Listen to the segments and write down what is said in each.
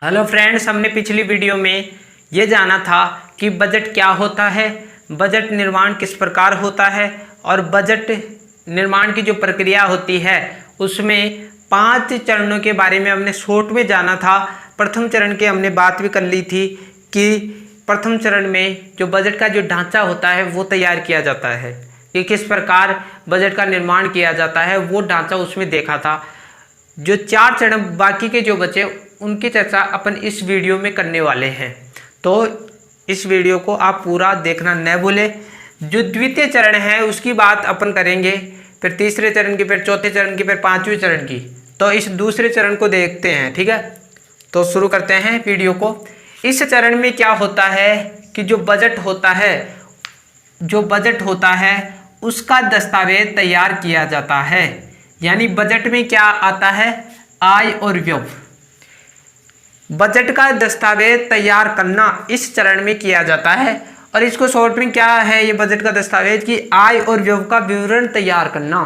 Hello friends, हमने पिछली video में ये जाना था कि बजट क्या होता है, बजट निर्माण किस प्रकार होता है और बजट निर्माण की जो प्रक्रिया होती है उसमें 5 चरणों के बारे में हमने शॉर्ट में जाना था। प्रथम चरण की हमने बात भी कर ली थी कि प्रथम चरण में जो बजट का जो ढांचा होता है वो तैयार किया जाता है कि किस प्रकार बजट का निर्माण किया जाता है, वो ढांचा उसमें देखा था। जो 4 चरण बाकी के जो बचे उनकी चर्चा अपन इस वीडियो में करने वाले हैं, तो इस वीडियो को आप पूरा देखना न भूलें। जो द्वितीय चरण है उसकी बात अपन करेंगे, फिर तीसरे चरण की, फिर चौथे चरण की, फिर पांचवें चरण की। तो इस दूसरे चरण को देखते हैं, ठीक है। तो शुरू करते हैं वीडियो को। इस चरण में क्या होता है कि जो बजट होता है उसका दस्तावेज तैयार किया जाता है। यानी बजट में क्या आता है, आय और व्यय। बजट का दस्तावेज तैयार करना इस चरण में किया जाता है और इसको शॉर्ट में क्या है, ये बजट का दस्तावेज की आय और व्यय का विवरण तैयार करना।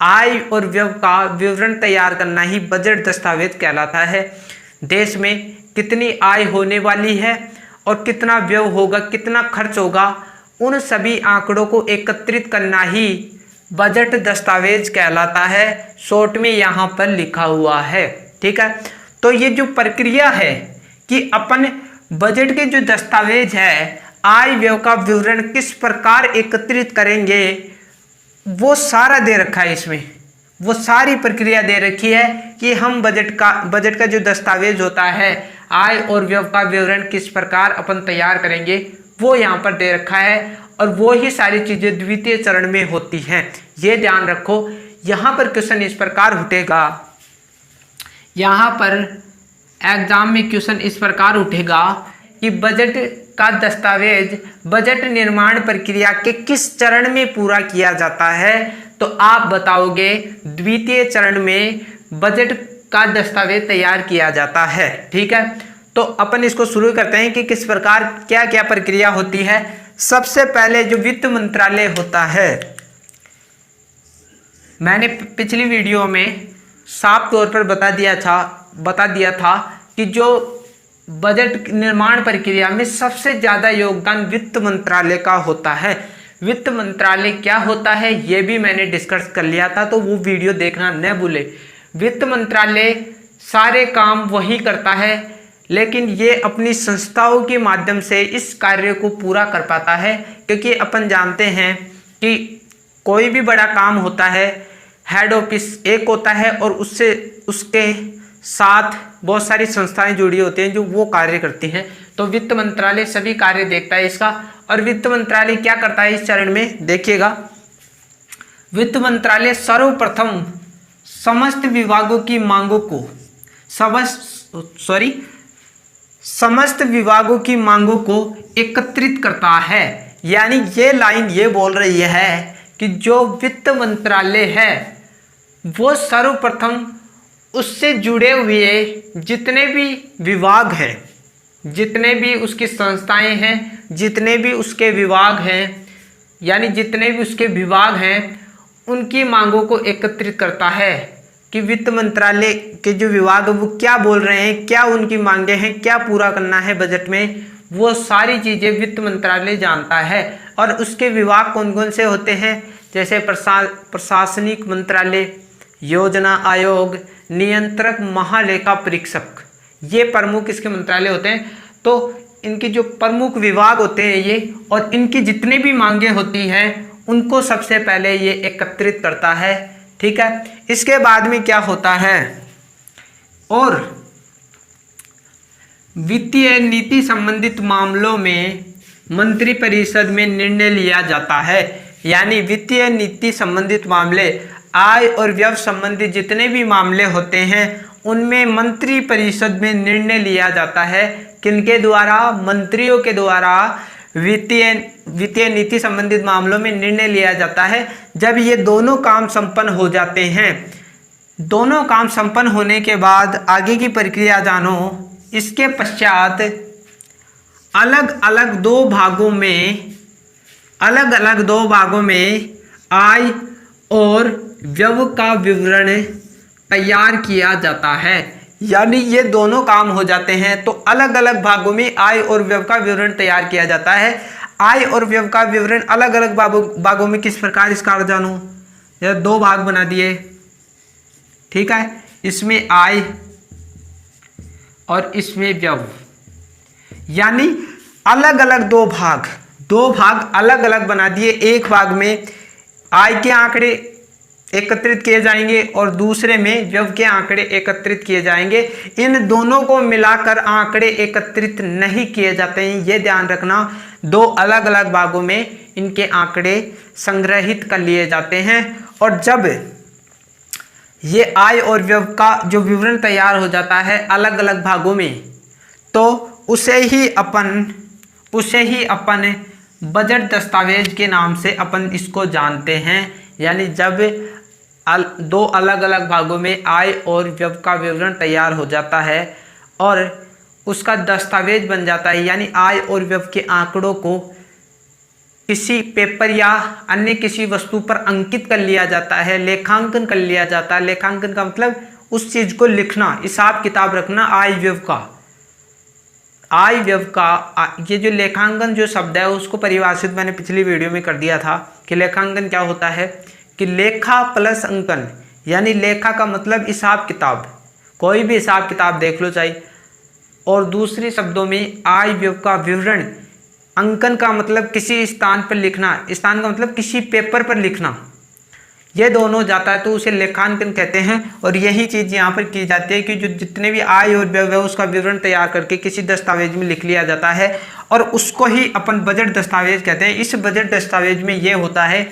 आय और व्यय का विवरण तैयार करना ही बजट दस्तावेज कहलाता है। देश में कितनी आय होने वाली है और कितना व्यय होगा, कितना खर्च होगा, उन सभी आंकड़ों को एकत्रित करना ही बजट दस्तावेज कहलाता है। शॉर्ट में यहाँ पर लिखा हुआ है, ठीक है। तो ये जो प्रक्रिया है कि अपन बजट के जो दस्तावेज है, आय व्यय का विवरण किस प्रकार एकत्रित करेंगे, वो सारा दे रखा है इसमें। वो सारी प्रक्रिया दे रखी है कि हम बजट का जो दस्तावेज होता है, आय और व्यय का विवरण किस प्रकार अपन तैयार करेंगे, वो यहाँ पर दे रखा है। और वो ही सारी चीजें द्वितीय चरण में होती हैं, ये ध्यान रखो। यहाँ पर क्वेश्चन इस प्रकार उठेगा, यहाँ पर एग्जाम में क्वेश्चन इस प्रकार उठेगा कि बजट का दस्तावेज बजट निर्माण प्रक्रिया के किस चरण में पूरा किया जाता है। तो आप बताओगे द्वितीय चरण में बजट का दस्तावेज तैयार किया जाता है, ठीक है। तो अपन इसको शुरू करते हैं कि किस प्रकार क्या क्या प्रक्रिया होती है। सबसे पहले जो वित्त मंत्रालय होता है, मैंने पिछली वीडियो में साफ तौर पर बता दिया था कि जो बजट निर्माण प्रक्रिया में सबसे ज़्यादा योगदान वित्त मंत्रालय का होता है। वित्त मंत्रालय क्या होता है ये भी मैंने डिस्कस कर लिया था, तो वो वीडियो देखना न भूले। वित्त मंत्रालय सारे काम वही करता है, लेकिन ये अपनी संस्थाओं के माध्यम से इस कार्य को पूरा कर पाता है। क्योंकि अपन जानते हैं कि कोई भी बड़ा काम होता है, हेड ऑफिस एक होता है और उसके साथ बहुत सारी संस्थाएं जुड़ी होती हैं जो वो कार्य करती हैं। तो वित्त मंत्रालय सभी कार्य देखता है इसका। और वित्त मंत्रालय क्या करता है इस चरण में, देखिएगा। वित्त मंत्रालय सर्वप्रथम समस्त विभागों की मांगों को समस्त विभागों की मांगों को एकत्रित करता है। यानी ये लाइन ये बोल रही है कि जो वित्त मंत्रालय है वो सर्वप्रथम उससे जुड़े हुए जितने भी विभाग हैं, जितने भी उसकी संस्थाएं हैं, जितने भी उसके विभाग हैं, यानी जितने भी उसके विभाग हैं, उनकी मांगों को एकत्रित करता है कि वित्त मंत्रालय के जो विभाग है वो क्या बोल रहे हैं, क्या उनकी मांगे हैं, क्या पूरा करना है बजट में, वो सारी चीज़ें वित्त मंत्रालय जानता है। और उसके विभाग कौन कौन से होते हैं, जैसे प्रशासनिक मंत्रालय, योजना आयोग, नियंत्रक, महालेखा परीक्षक, ये प्रमुख इसके मंत्रालय होते हैं। तो इनके जो प्रमुख विभाग होते हैं ये, और इनकी जितनी भी मांगे होती हैं उनको सबसे पहले ये एकत्रित करता है, ठीक है। इसके बाद में क्या होता है, और वित्तीय नीति संबंधित मामलों में मंत्रिपरिषद में निर्णय लिया जाता है। यानी वित्तीय नीति संबंधित मामले, आय और व्यय संबंधित जितने भी मामले होते हैं उनमें मंत्रिपरिषद में निर्णय लिया जाता है। किनके द्वारा, मंत्रियों के द्वारा वित्तीय नीति संबंधित मामलों में निर्णय लिया जाता है। जब ये दोनों काम संपन्न हो जाते हैं, दोनों काम संपन्न होने के बाद आगे की प्रक्रिया जानो। इसके पश्चात अलग अलग दो भागों में आय और व्यय का विवरण तैयार किया जाता है। यानी ये दोनों काम हो जाते हैं तो अलग अलग भागों में आय और व्यय का विवरण तैयार किया जाता है। आय और व्यय का विवरण अलग अलग भागों में किस प्रकार, इसका अर्थ जानो। यह दो भाग बना दिए, ठीक है, इसमें आय और इसमें व्यय, यानी अलग अलग दो भाग अलग अलग बना दिए। एक भाग में आय के आंकड़े एकत्रित किए जाएंगे और दूसरे में व्यय के आंकड़े एकत्रित किए जाएंगे। इन दोनों को मिलाकर आंकड़े एकत्रित नहीं किए जाते हैं, ये ध्यान रखना। दो अलग अलग भागों में इनके आंकड़े संग्रहित कर लिए जाते हैं और जब ये आय और व्यय का जो विवरण तैयार हो जाता है अलग अलग भागों में, तो उसे ही अपन बजट दस्तावेज के नाम से अपन इसको जानते हैं। यानी जब दो अलग अलग भागों में आय और व्यय का विवरण तैयार हो जाता है और उसका दस्तावेज बन जाता है, यानी आय और व्यय के आंकड़ों को किसी पेपर या अन्य किसी वस्तु पर अंकित कर लिया जाता है, लेखांकन कर लिया जाता है। लेखांकन का मतलब उस चीज को लिखना, हिसाब किताब रखना। आय व्यय का ये जो लेखांकन जो शब्द है उसको परिभाषित मैंने पिछली वीडियो में कर दिया था कि लेखांकन क्या होता है कि लेखा प्लस अंकन, यानी लेखा का मतलब हिसाब किताब, कोई भी हिसाब किताब देख लो चाहिए, और दूसरे शब्दों में आय व्यय का विवरण। अंकन का मतलब किसी स्थान पर लिखना, स्थान का मतलब किसी पेपर पर लिखना, ये दोनों जाता है तो उसे लेखांकन कहते हैं। और यही चीज़ यहाँ पर की जाती है कि जो जितने भी आय और व्यय उसका विवरण तैयार करके किसी दस्तावेज में लिख लिया जाता है और उसको ही अपन बजट दस्तावेज कहते हैं। इस बजट दस्तावेज में ये होता है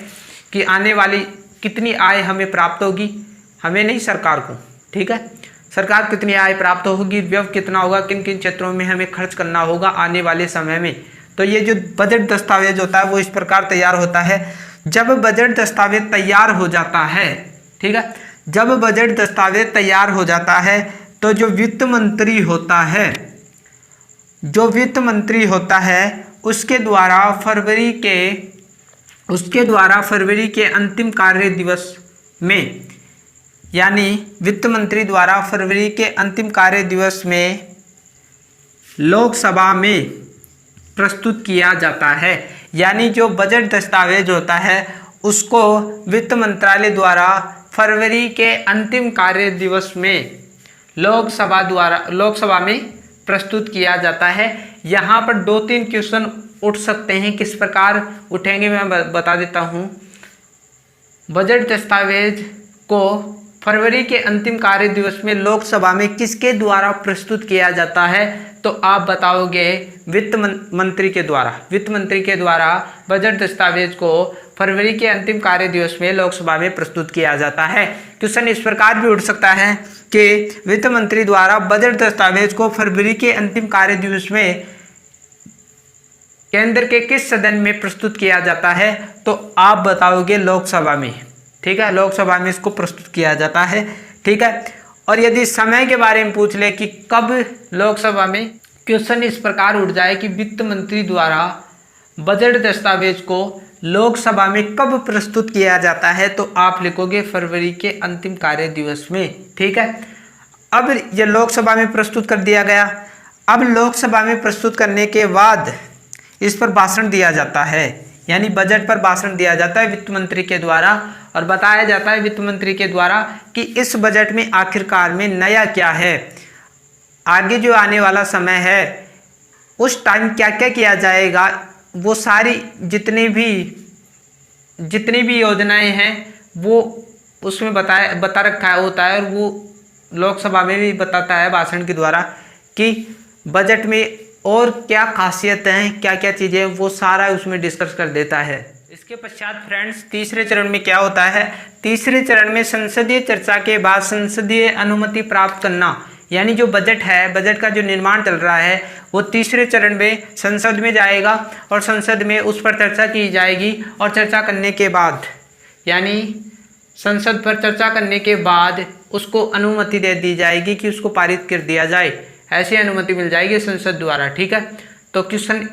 कि आने वाली कितनी आय हमें प्राप्त होगी, हमें नहीं सरकार को, ठीक है, सरकार कितनी आय प्राप्त होगी, व्यय कितना होगा, किन किन क्षेत्रों में हमें खर्च करना होगा आने वाले समय में। तो ये जो बजट दस्तावेज होता है वो इस प्रकार तैयार होता है। जब बजट दस्तावेज तैयार हो जाता है, ठीक है, जब बजट दस्तावेज तैयार हो जाता है तो जो वित्त मंत्री होता है उसके द्वारा फरवरी के अंतिम कार्य दिवस में, यानी वित्त मंत्री द्वारा फरवरी के अंतिम कार्य दिवस में लोकसभा में प्रस्तुत किया जाता है। यानी जो बजट दस्तावेज होता है उसको वित्त मंत्रालय द्वारा फरवरी के अंतिम कार्य दिवस में लोकसभा में प्रस्तुत किया जाता है। यहाँ पर 2-3 क्वेश्चन उठ सकते हैं, किस प्रकार उठेंगे मैं बता देता हूँ। बजट दस्तावेज को फरवरी के अंतिम कार्य दिवस में लोकसभा में किसके द्वारा प्रस्तुत किया जाता है, तो आप बताओगे वित्त मंत्री के द्वारा बजट दस्तावेज को फरवरी के अंतिम कार्य दिवस में लोकसभा में प्रस्तुत किया जाता है। क्वेश्चन इस प्रकार भी उठ सकता है कि वित्त मंत्री द्वारा बजट दस्तावेज को फरवरी के अंतिम कार्य दिवस में केंद्र के किस सदन में प्रस्तुत किया जाता है, तो आप बताओगे लोकसभा में, ठीक है, लोकसभा में इसको प्रस्तुत किया जाता है, ठीक है। और यदि समय के बारे में पूछ ले कि कब लोकसभा में, क्वेश्चन इस प्रकार उठ जाए कि वित्त मंत्री द्वारा बजट दस्तावेज को लोकसभा में कब प्रस्तुत किया जाता है, तो आप लिखोगे फरवरी के अंतिम कार्य दिवस में, ठीक है। अब ये लोकसभा में प्रस्तुत कर दिया गया। अब लोकसभा में प्रस्तुत करने के बाद इस पर भाषण दिया जाता है, यानी बजट पर भाषण दिया जाता है वित्त मंत्री के द्वारा और बताया जाता है वित्त मंत्री के द्वारा कि इस बजट में आखिरकार में नया क्या है, आगे जो आने वाला समय है उस टाइम क्या क्या किया जाएगा, वो सारी जितनी भी योजनाएं हैं वो उसमें बता रखा होता है। और वो लोकसभा में भी बताता है भाषण के द्वारा कि बजट में और क्या खासियत हैं, क्या क्या चीज़ें, वो सारा उसमें डिस्कस कर देता है। इसके पश्चात फ्रेंड्स तीसरे चरण में क्या होता है, तीसरे चरण में संसदीय चर्चा के बाद संसदीय अनुमति प्राप्त करना, यानी जो बजट है, बजट का जो निर्माण चल रहा है वो तीसरे चरण में संसद में जाएगा और संसद में उस पर चर्चा की जाएगी। और चर्चा करने के बाद, यानी संसद पर चर्चा करने के बाद उसको अनुमति दे दी जाएगी कि उसको पारित कर दिया जाए, ऐसी अनुमति मिल जाएगी संसद द्वारा, ठीक है। तो क्वेश्चन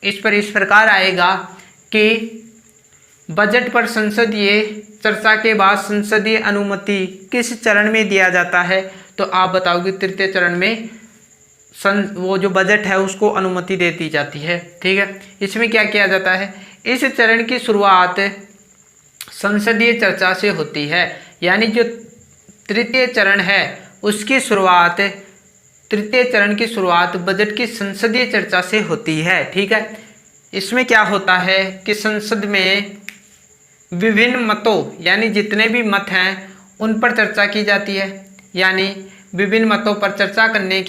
इस प्रकार आएगा कि बजट पर संसदीय चर्चा के बाद संसदीय अनुमति किस चरण में दिया जाता है, तो आप बताओगे तृतीय चरण में वो जो बजट है उसको अनुमति दे दी जाती है। ठीक है, इसमें क्या किया जाता है, इस चरण की शुरुआत संसदीय चर्चा से होती है। यानी जो तृतीय चरण है उसकी शुरुआत, तृतीय चरण की शुरुआत बजट की संसदीय चर्चा से होती है। ठीक है, इसमें क्या होता है कि संसद में विभिन्न मतों यानी जितने भी मत हैं उन पर चर्चा की जाती है। यानी विभिन्न मतों पर चर्चा करने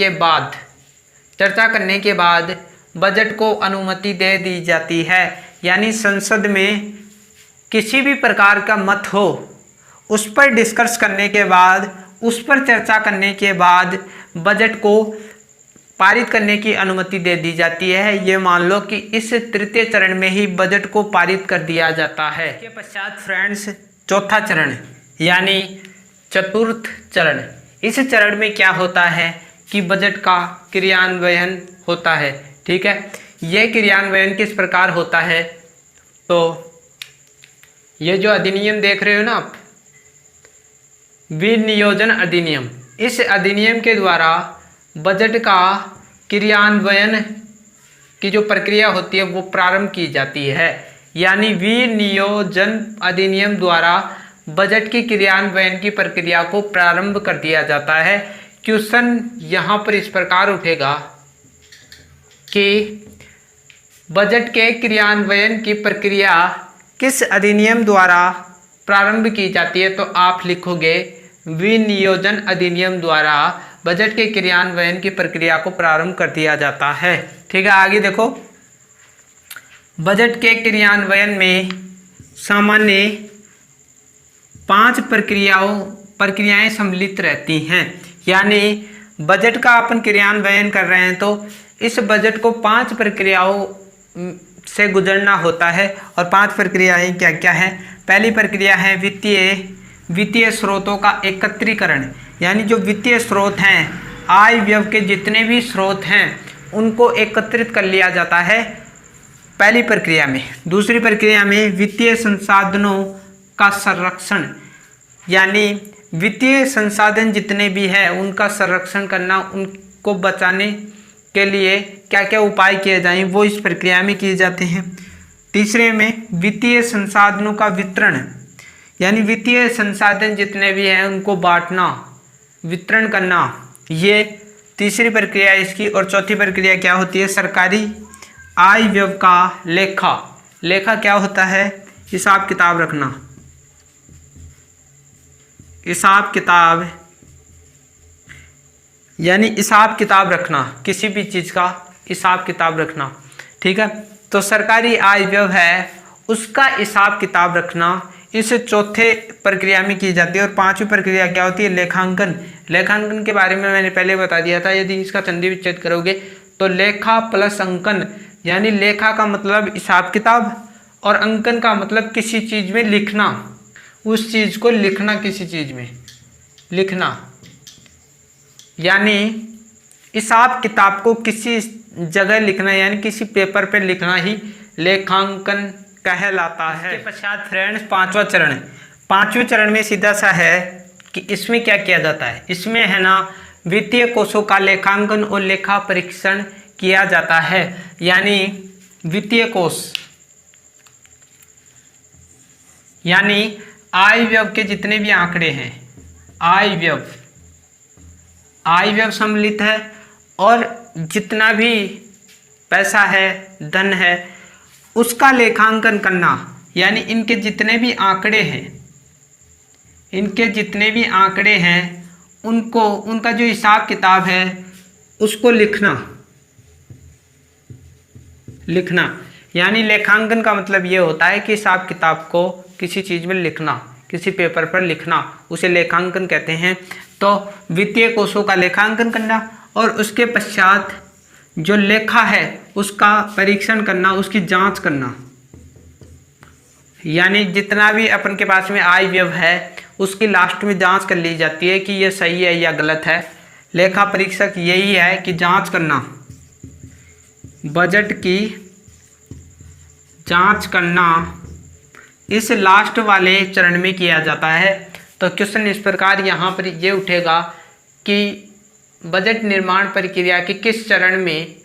के बाद बजट को अनुमति दे दी जाती है। यानी संसद में किसी भी प्रकार का मत हो उस पर डिस्कस करने के बाद, उस पर चर्चा करने के बाद बजट को पारित करने की अनुमति दे दी जाती है। ये मान लो कि इस तृतीय चरण में ही बजट को पारित कर दिया जाता है। इसके पश्चात फ्रेंड्स चौथा चरण यानी चतुर्थ चरण, इस चरण में क्या होता है कि बजट का क्रियान्वयन होता है। ठीक है, यह क्रियान्वयन किस प्रकार होता है, तो ये जो अधिनियम देख रहे हो ना आप, विनियोजन अधिनियम, इस अधिनियम के द्वारा बजट का क्रियान्वयन की जो प्रक्रिया होती है वो प्रारंभ की जाती है। यानी विनियोजन अधिनियम द्वारा बजट की क्रियान्वयन की प्रक्रिया को प्रारंभ कर दिया जाता है। क्वेश्चन यहाँ पर इस प्रकार उठेगा कि बजट के क्रियान्वयन की प्रक्रिया किस अधिनियम द्वारा प्रारंभ की जाती है, तो आप लिखोगे विनियोजन अधिनियम द्वारा बजट के क्रियान्वयन की प्रक्रिया को प्रारंभ कर दिया जाता है। ठीक है, आगे देखो, बजट के क्रियान्वयन में सामान्य 5 प्रक्रियाएं सम्मिलित रहती हैं। यानी बजट का अपन क्रियान्वयन कर रहे हैं तो इस बजट को 5 प्रक्रियाओं से गुजरना होता है। और 5 प्रक्रियाएं क्या क्या हैं? पहली प्रक्रिया है वित्तीय स्रोतों का एकत्रीकरण। यानी जो वित्तीय स्रोत हैं, आय व्यय के जितने भी स्रोत हैं उनको एकत्रित कर लिया जाता है पहली प्रक्रिया में। दूसरी प्रक्रिया में वित्तीय संसाधनों का संरक्षण, यानी वित्तीय संसाधन जितने भी हैं उनका संरक्षण करना, उनको बचाने के लिए क्या क्या उपाय किए जाएं वो इस प्रक्रिया में किए जाते हैं। तीसरे में वित्तीय संसाधनों का वितरण, यानी वित्तीय संसाधन जितने भी हैं उनको बांटना, वितरण करना, ये तीसरी प्रक्रिया इसकी। और चौथी प्रक्रिया क्या होती है? सरकारी आय व्यय का लेखा क्या होता है? हिसाब किताब रखना, हिसाब किताब, यानी हिसाब किताब रखना, किसी भी चीज़ का हिसाब किताब रखना। ठीक है, तो सरकारी आय व्यय है उसका हिसाब किताब रखना इस चौथे प्रक्रिया में की जाती है। और पांचवी प्रक्रिया क्या होती है? लेखांकन। लेखांकन के बारे में मैंने पहले बता दिया था। यदि इसका संधि विच्छेद करोगे तो लेखा प्लस अंकन, यानी लेखा का मतलब हिसाब किताब और अंकन का मतलब किसी चीज़ में लिखना, उस चीज़ को लिखना, किसी चीज़ में लिखना, यानी हिसाब किताब को किसी जगह लिखना, यानी किसी पेपर पे लिखना ही लेखांकन कहलाता है। इसके पश्चात फ्रेंड्स पांचवें चरण में सीधा सा है कि इसमें क्या किया जाता है? इसमें है ना वित्तीय कोषों का लेखांकन और लेखा परीक्षण किया जाता है। यानी वित्तीय कोष यानी आय व्यय के जितने भी आंकड़े हैं, आय व्यय सम्मिलित है और जितना भी पैसा है, धन है, उसका लेखांकन करना, यानी इनके जितने भी आंकड़े हैं उनको, उनका जो हिसाब किताब है उसको लिखना। यानी लेखांकन का मतलब ये होता है कि हिसाब किताब को किसी चीज़ में लिखना, किसी पेपर पर लिखना, उसे लेखांकन कहते हैं। तो वित्तीय कोषों का लेखांकन करना और उसके पश्चात जो लेखा है उसका परीक्षण करना, उसकी जांच करना, यानी जितना भी अपन के पास में आय व्यय है उसकी लास्ट में जांच कर ली जाती है कि ये सही है या गलत है। लेखा परीक्षक यही है कि जांच करना, बजट की जांच करना इस लास्ट वाले चरण में किया जाता है। तो क्वेश्चन इस प्रकार यहाँ पर ये उठेगा कि बजट निर्माण प्रक्रिया के किस चरण में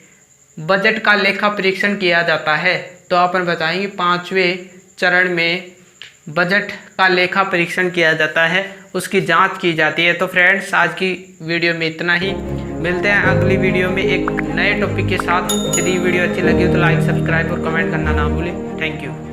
बजट का लेखा परीक्षण किया जाता है। तो अपन बताएंगे 5वें चरण में बजट का लेखा परीक्षण किया जाता है, उसकी जांच की जाती है। तो फ्रेंड्स, आज की वीडियो में इतना ही। मिलते हैं अगली वीडियो में एक नए टॉपिक के साथ। यदि वीडियो अच्छी लगी हो तो लाइक, सब्सक्राइब और कमेंट करना ना भूलें। Thank you.